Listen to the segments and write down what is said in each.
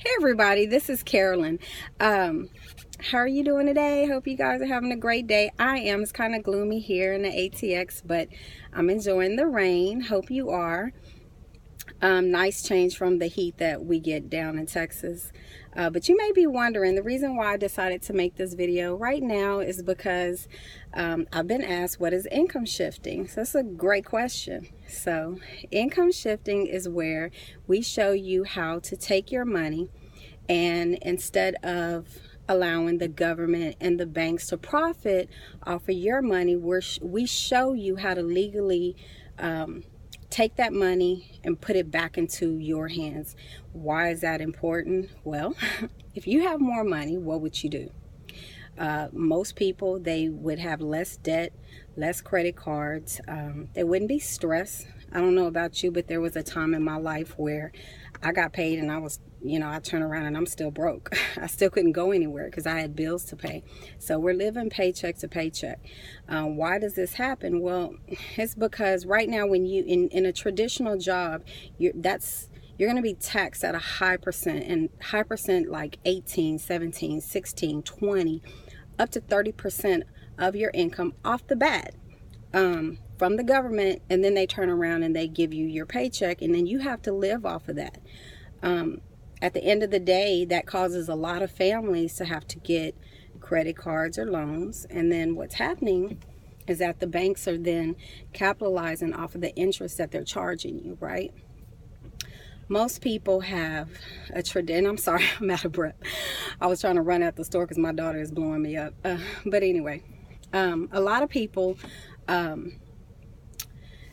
Hey everybody, this is Carolyn. How are you doing today? Hope you guys are having a great day. I am. It's kind of gloomy here in the ATX, but I'm enjoying the rain. Hope you are. Nice change from the heat that we get down in Texas. But you may be wondering, the reason why I decided to make this video right now is because I've been asked, what is income shifting? So that's a great question. So income shifting is where we show you how to take your money, and instead of allowing the government and the banks to profit off of your money, we show you how to legally take that money and put it back into your hands. Why is that important? Well, if you have more money, what would you do? Most people, they would have less debt, less credit cards. They wouldn't be stressed. I don't know about you, but there was a time in my life where I got paid and I turn around and I'm still broke. I still couldn't go anywhere because I had bills to pay. So we're living paycheck to paycheck. Why does this happen? Well, it's because right now when you in a traditional job, you're going to be taxed at a high percent, and high percent like 18, 17, 16, 20, up to 30% of your income off the bat. From the government, and then they turn around and they give you your paycheck, and then you have to live off of that. At the end of the day, that causes a lot of families to have to get credit cards or loans, and then what's happening is that the banks are then capitalizing off of the interest that they're charging you, right? Most people have a tradition. I'm sorry, I'm out of breath. I was trying to run out the store because my daughter is blowing me up. But anyway, a lot of people,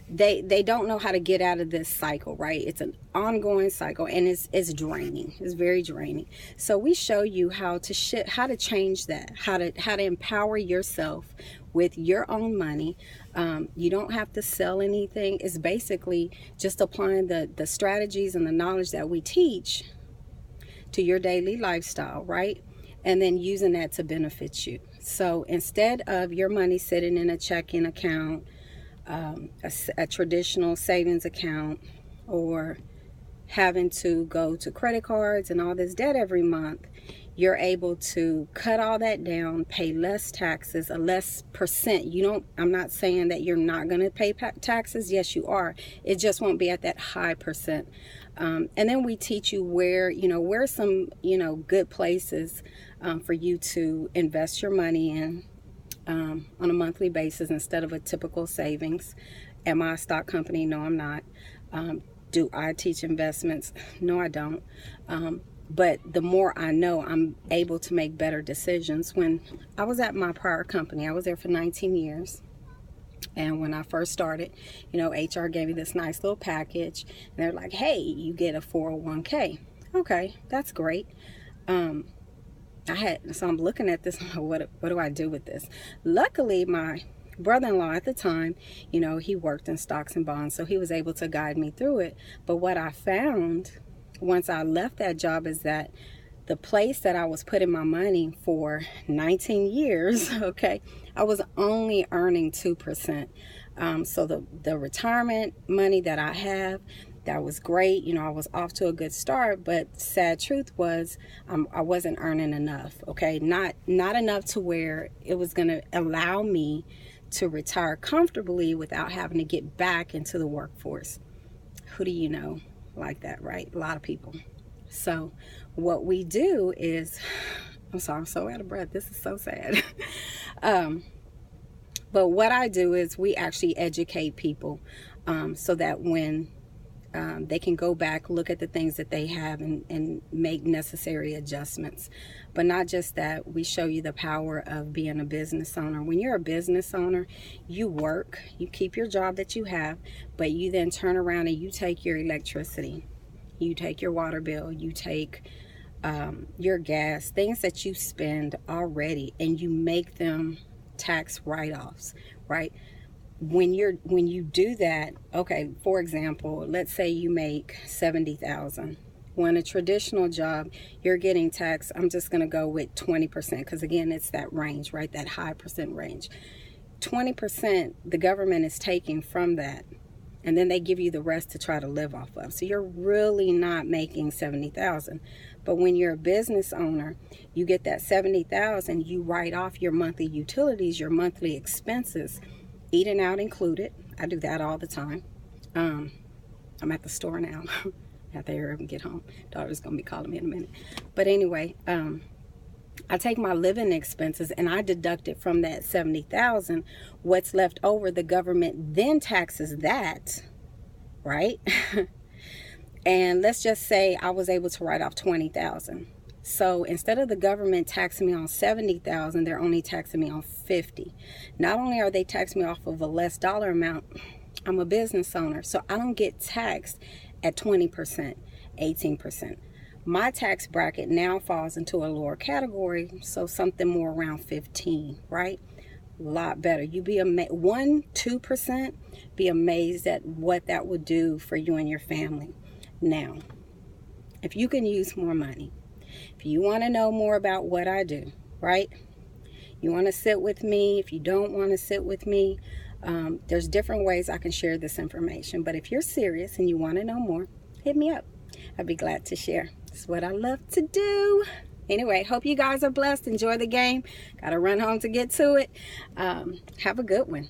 they don't know how to get out of this cycle, right? It's an ongoing cycle, and it's draining. It's very draining. So we show you how to change that, how to empower yourself with your own money. You don't have to sell anything. It's basically just applying the strategies and the knowledge that we teach to your daily lifestyle, right? And then using that to benefit you. So instead of your money sitting in a checking account, a traditional savings account, or having to go to credit cards and all this debt every month, you're able to cut all that down, pay less taxes, a less percent. I'm not saying that you're not going to pay taxes. Yes, you are. It just won't be at that high percent. And then we teach you where some, good places for you to invest your money in on a monthly basis instead of a typical savings. Am I a stock company? No, I'm not. Do I teach investments? No, I don't. But the more I know, I'm able to make better decisions. When I was at my prior company, I was there for 19 years. And when I first started, HR gave me this nice little package. And they're like, hey, you get a 401k. Okay, that's great. So I'm looking at this, what do I do with this? Luckily, my brother-in-law at the time, he worked in stocks and bonds, so he was able to guide me through it. But what I found once I left that job is that the place that I was putting my money for 19 years, okay, I was only earning 2%. So the retirement money that I have, that was great. I was off to a good start, but sad truth was I wasn't earning enough, okay? Not enough to where it was going to allow me to retire comfortably without having to get back into the workforce. Who do you know like that, right? A lot of people. So what we do is, I'm sorry, I'm so out of breath. This is so sad. But what I do is we actually educate people so that when they can go back, look at the things that they have, and make necessary adjustments. But not just that, we show you the power of being a business owner. When you're a business owner, you work, you keep your job that you have, but you then turn around and you take your electricity, you take your water bill, you take your gas, things that you spend already, and you make them tax write-offs, right? When you do that, okay, for example, let's say you make $70,000. When a traditional job, you're getting taxed, I'm just going to go with 20%, because again, it's that range, right? That high percent range. 20% the government is taking from that and then they give you the rest to try to live off of. So you're really not making $70,000. But when you're a business owner, you get that $70,000, you write off your monthly utilities, your monthly expenses, eating out included. I do that all the time. I'm at the store now. After I hurry up and get home. Daughter's gonna be calling me in a minute. But anyway, I take my living expenses and I deduct it from that $70,000. What's left over, the government then taxes that, right? And let's just say I was able to write off $20,000. So instead of the government taxing me on $70,000, they're only taxing me on $50,000. Not only are they taxing me off of a less dollar amount, I'm a business owner, so I don't get taxed at 20%, 18%. My tax bracket now falls into a lower category, so something more around 15, right? A lot better. You be 1-2%, be amazed at what that would do for you and your family. Now, if you can use more money, if you want to know more about what I do, right? You want to sit with me. If you don't want to sit with me, there's different ways I can share this information. But if you're serious and you want to know more, hit me up. I'd be glad to share. It's what I love to do. Anyway, hope you guys are blessed. Enjoy the game. Got to run home to get to it. Have a good one.